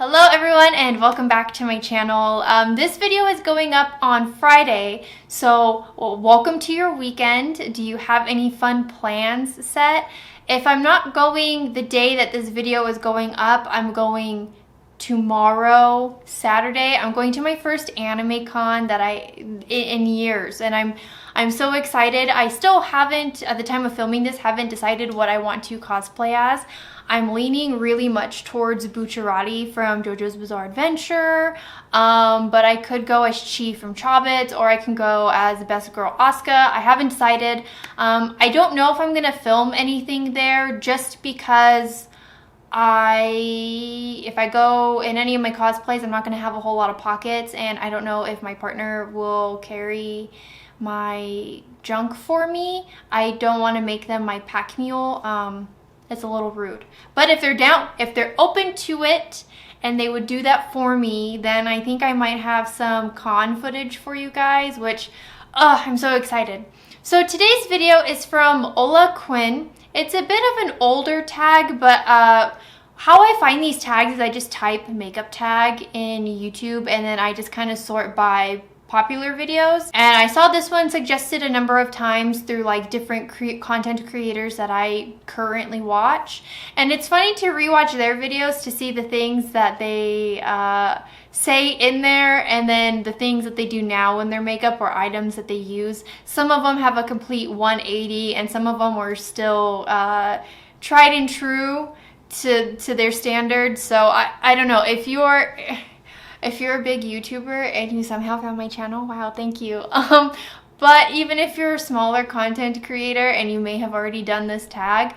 Hello everyone and welcome back to my channel. This video is going up on Friday, so welcome to your weekend. Do you have any fun plans set? If I'm not going the day that this video is going up, I'm going tomorrow, Saturday. I'm going to my first anime con that in years, and I'm so excited. I still haven't, at the time of filming this, haven't decided what I want to cosplay as. I'm leaning really much towards Bucciarati from JoJo's Bizarre Adventure, but I could go as Chi from Chobits, or I can go as the Best Girl Asuka. I haven't decided. I don't know if I'm gonna film anything there, just because if I go in any of my cosplays, I'm not gonna have a whole lot of pockets, and I don't know if my partner will carry my junk for me. I don't want to make them my pack mule. It's a little rude. But if they're down, if they're open to it and they would do that for me, then I think I might have some con footage for you guys, which I'm so excited. So today's video is from Ola Quinn. It's a bit of an older tag, but how I find these tags is I just type makeup tag in YouTube, and then I just kind of sort by popular videos, and I saw this one suggested a number of times through like different content creators that I currently watch, and it's funny to rewatch their videos to see the things that they say in there and then the things that they do now in their makeup or items that they use. Some of them have a complete 180 and some of them were still tried and true to their standards. So I don't know, if you're a big YouTuber and you somehow found my channel, wow, thank you. But even if you're a smaller content creator and you may have already done this tag,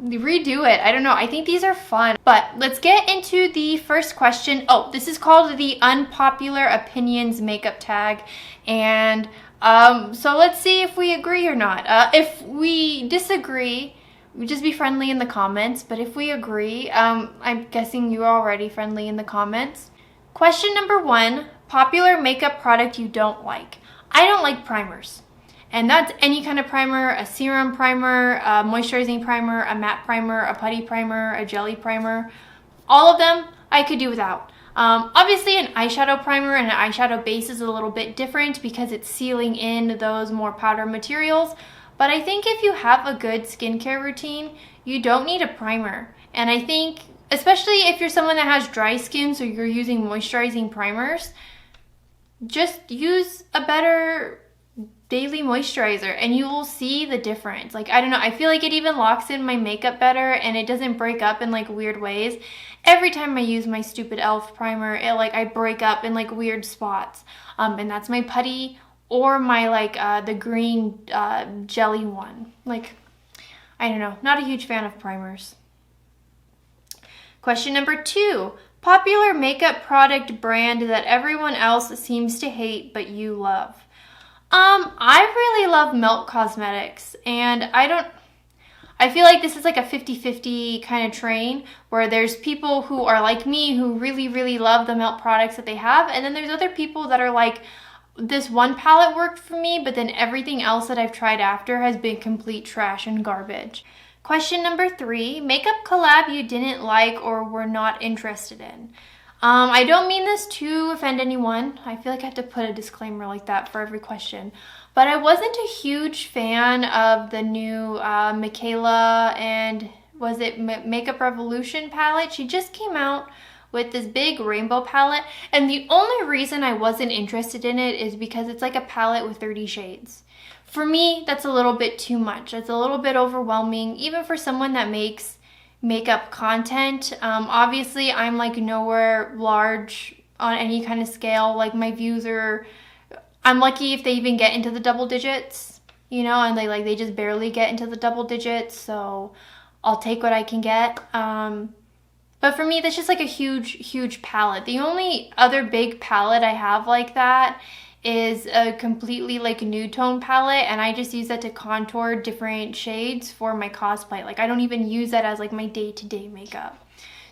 redo it. I don't know. I think these are fun. But let's get into the first question. Oh, this is called the Unpopular Opinions makeup tag. And so let's see if we agree or not. If we disagree, just be friendly in the comments. But if we agree, I'm guessing you're already friendly in the comments. Question number 1, popular makeup product you don't like. I don't like primers. And that's any kind of primer, a serum primer, a moisturizing primer, a matte primer, a putty primer, a jelly primer. All of them I could do without. Obviously an eyeshadow primer and an eyeshadow base is a little bit different because it's sealing in those more powder materials. But I think if you have a good skincare routine, you don't need a primer. And I think, especially if you're someone that has dry skin, so you're using moisturizing primers, just use a better daily moisturizer and you will see the difference. Like, I don't know, I feel like it even locks in my makeup better and it doesn't break up in like weird ways. Every time I use my stupid e.l.f. primer, I break up in like weird spots. And that's my putty or my the green jelly one. Like, I don't know, not a huge fan of primers. Question number 2, popular makeup product brand that everyone else seems to hate but you love. I really love Melt Cosmetics, and I feel like this is like a 50-50 kind of train where there's people who are like me who really, really love the Melt products that they have, and then there's other people that are like, this one palette worked for me, but then everything else that I've tried after has been complete trash and garbage. Question number 3, makeup collab you didn't like or were not interested in. I don't mean this to offend anyone. I feel like I have to put a disclaimer like that for every question. But I wasn't a huge fan of the new Michaela and was it Makeup Revolution palette? She just came out with this big rainbow palette. And the only reason I wasn't interested in it is because it's like a palette with 30 shades. For me, that's a little bit too much. It's a little bit overwhelming, even for someone that makes makeup content. Obviously, I'm like nowhere large on any kind of scale. Like my views are, I'm lucky if they even get into the double digits, you know, and they just barely get into the double digits. So I'll take what I can get. But for me, that's just like a huge palette. The only other big palette I have like that is a completely like nude tone palette, and I just use that to contour different shades for my cosplay. Like I don't even use that as like my day-to-day makeup.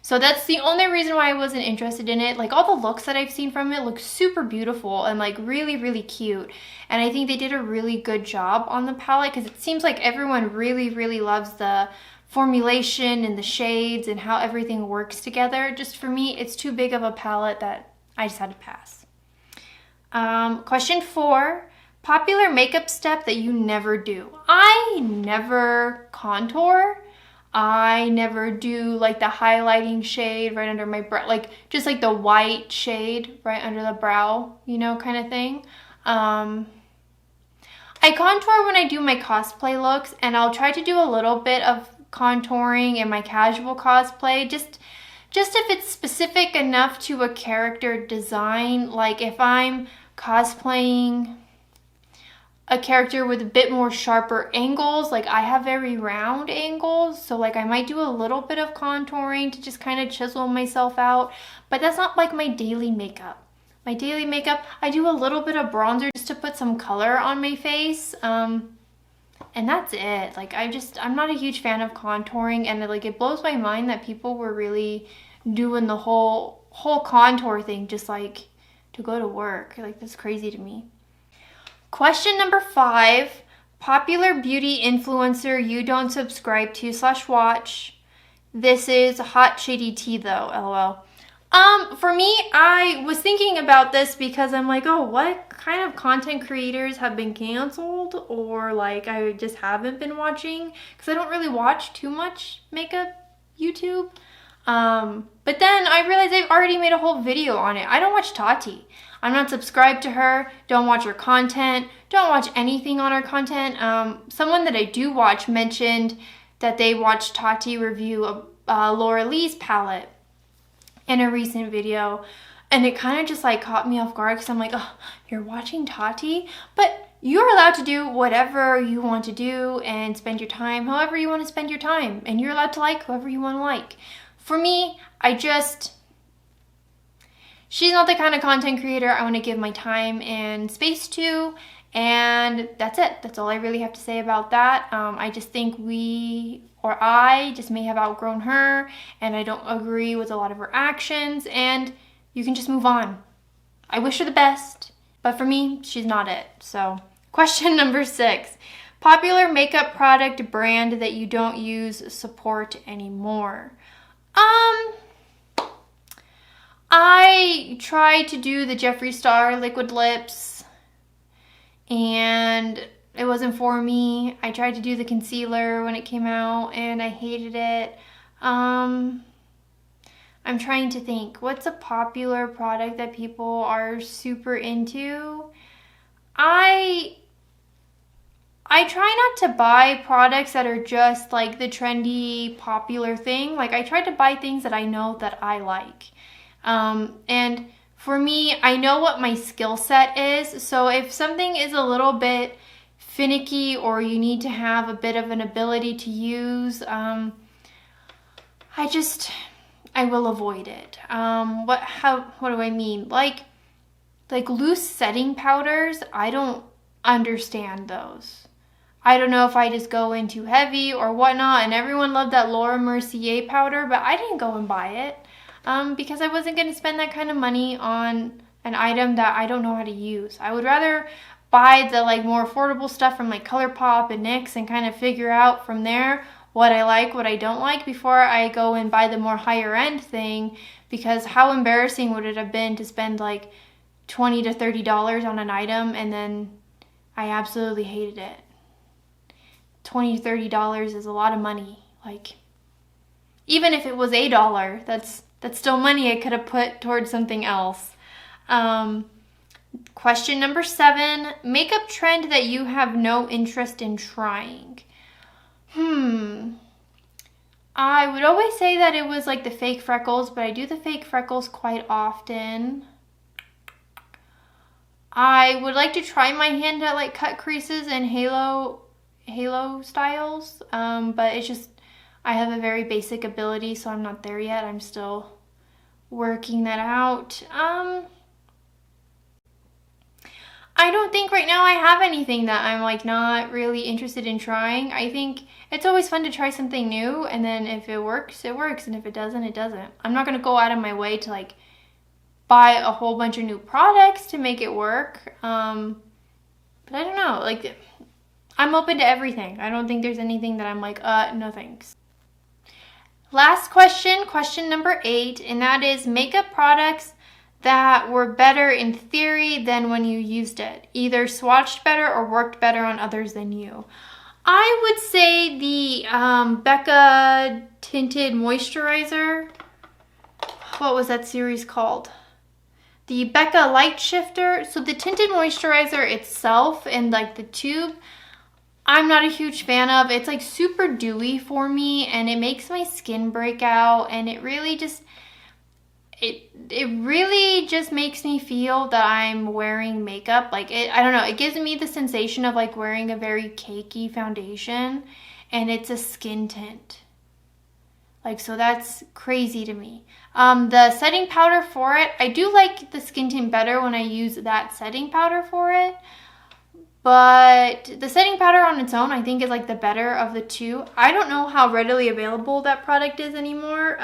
So that's the only reason why I wasn't interested in it. Like all the looks that I've seen from it look super beautiful and like really, really cute. And I think they did a really good job on the palette because it seems like everyone really, really loves the formulation and the shades and how everything works together. Just for me, it's too big of a palette that I just had to pass. Question 4, popular makeup step that you never do. I never contour. I never do like the highlighting shade right under my brow, like just like the white shade right under the brow, you know, kind of thing. I contour when I do my cosplay looks, and I'll try to do a little bit of contouring in my casual cosplay, just if it's specific enough to a character design. Like if I'm cosplaying a character with a bit more sharper angles, like I have very round angles, so like I might do a little bit of contouring to just kind of chisel myself out, but that's not like my daily makeup. My daily makeup, I do a little bit of bronzer just to put some color on my face, and that's it. Like I'm not a huge fan of contouring, and like it blows my mind that people were really doing the whole contour thing just like to go to work. Like that's crazy to me. Question number 5, popular beauty influencer you don't subscribe to / watch. This is hot shady tea though, lol. For me, I was thinking about this because I'm like, oh, what kind of content creators have been canceled, or like I just haven't been watching, because I don't really watch too much makeup YouTube. But then I realized I've already made a whole video on it. I don't watch Tati. I'm not subscribed to her, don't watch her content, don't watch anything on her content. Someone that I do watch mentioned that they watched Tati review Laura Lee's palette in a recent video, and it kind of just like caught me off guard because I'm like, oh, you're watching Tati? But you're allowed to do whatever you want to do and spend your time however you want to spend your time, and you're allowed to like whoever you want to like. For me, she's not the kind of content creator I want to give my time and space to, and that's it. That's all I really have to say about that. I just think I just may have outgrown her, and I don't agree with a lot of her actions, and you can just move on. I wish her the best, but for me, she's not it. So, question number 6. Popular makeup product brand that you don't use, support anymore. I tried to do the Jeffree Star liquid lips, and it wasn't for me. I tried to do the concealer when it came out, and I hated it. I'm trying to think, what's a popular product that people are super into? I try not to buy products that are just like the trendy, popular thing. Like I try to buy things that I know that I like. And for me, I know what my skill set is. So if something is a little bit finicky, or you need to have a bit of an ability to use, I will avoid it. What do I mean? Like loose setting powders, I don't understand those. I don't know if I just go in too heavy or whatnot, and everyone loved that Laura Mercier powder, but I didn't go and buy it because I wasn't going to spend that kind of money on an item that I don't know how to use. I would rather buy the like more affordable stuff from like ColourPop and NYX and kind of figure out from there what I like, what I don't like, before I go and buy the more higher end thing, because how embarrassing would it have been to spend like $20 to $30 on an item and then I absolutely hated it. $20 to $30 is a lot of money. Like, even if it was $1, that's still money I could have put towards something else. Question number 7, makeup trend that you have no interest in trying. I would always say that it was like the fake freckles, but I do the fake freckles quite often. I would like to try my hand at like cut creases and halo styles, but it's just, I have a very basic ability, so I'm not there yet. I'm still working that out. I don't think right now I have anything that I'm like not really interested in trying. I think it's always fun to try something new, and then if it works, it works, and if it doesn't, it doesn't. I'm not going to go out of my way to like buy a whole bunch of new products to make it work. But I don't know, like I'm open to everything. I don't think there's anything that I'm like, no thanks. Last question, question number 8, and that is makeup products that were better in theory than when you used it. Either swatched better or worked better on others than you. I would say the Becca Tinted Moisturizer. What was that series called? The Becca Light Shifter. So the tinted moisturizer itself and like the tube, I'm not a huge fan of. It's like super dewy for me and it makes my skin break out, and it really just really just makes me feel that I'm wearing makeup. Like I don't know, it gives me the sensation of like wearing a very cakey foundation, and it's a skin tint. Like, so that's crazy to me. The setting powder for it, I do like the skin tint better when I use that setting powder for it. But the setting powder on its own, I think, is like the better of the two. I don't know how readily available that product is anymore.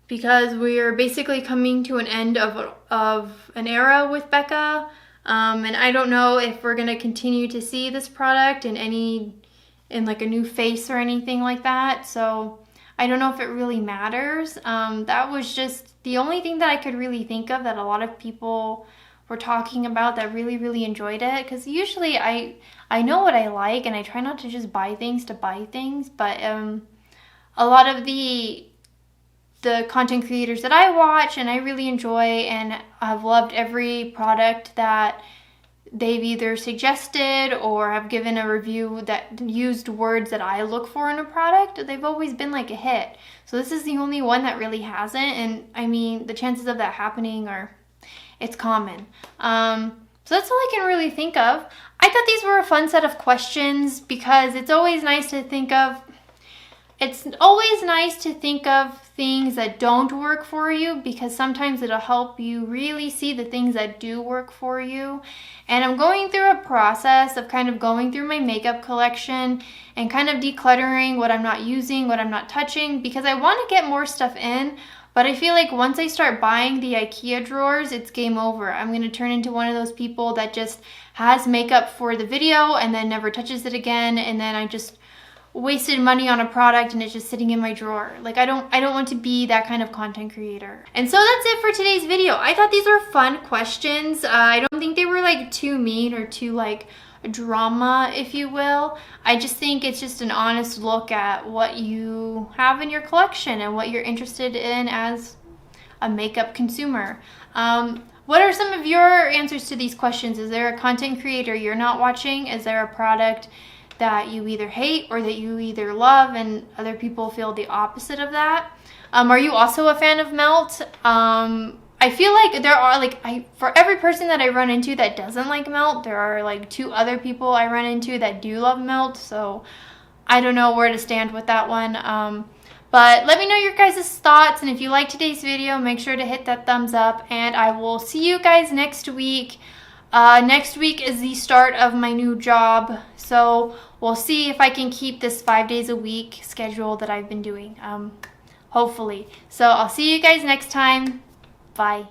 Because we're basically coming to an end of an era with Becca. And I don't know if we're going to continue to see this product in like a new face or anything like that. So I don't know if it really matters. That was just the only thing that I could really think of that a lot of people were talking about that really enjoyed it. Because usually I know what I like, and I try not to just buy things to buy things. But a lot of the content creators that I watch and I really enjoy, and I've loved every product that they've either suggested or have given a review that used words that I look for in a product, they've always been like a hit. So this is the only one that really hasn't, and I mean, the chances of that happening it's common. So that's all I can really think of. I thought these were a fun set of questions because it's always nice to think of things that don't work for you, because sometimes it'll help you really see the things that do work for you. And I'm going through a process of kind of going through my makeup collection and kind of decluttering what I'm not using, what I'm not touching, because I want to get more stuff in. But I feel like once I start buying the IKEA drawers, it's game over. I'm going to turn into one of those people that just has makeup for the video and then never touches it again, and then I just wasted money on a product and it's just sitting in my drawer. Like I don't want to be that kind of content creator. And so that's it for today's video. I thought these were fun questions. I don't think they were like too mean or too like drama, if you will. I just think it's just an honest look at what you have in your collection and what you're interested in as a makeup consumer. What are some of your answers to these questions? Is there a content creator you're not watching? Is there a product that you either hate or that you either love and other people feel the opposite of that? Are you also a fan of Melt? I feel like there are for every person that I run into that doesn't like Melt, there are like 2 other people I run into that do love Melt. So I don't know where to stand with that one. But let me know your guys' thoughts, and if you like today's video, make sure to hit that thumbs up, and I will see you guys next week. Next week is the start of my new job, so we'll see if I can keep this 5 days a week schedule that I've been doing, hopefully. So I'll see you guys next time. Bye.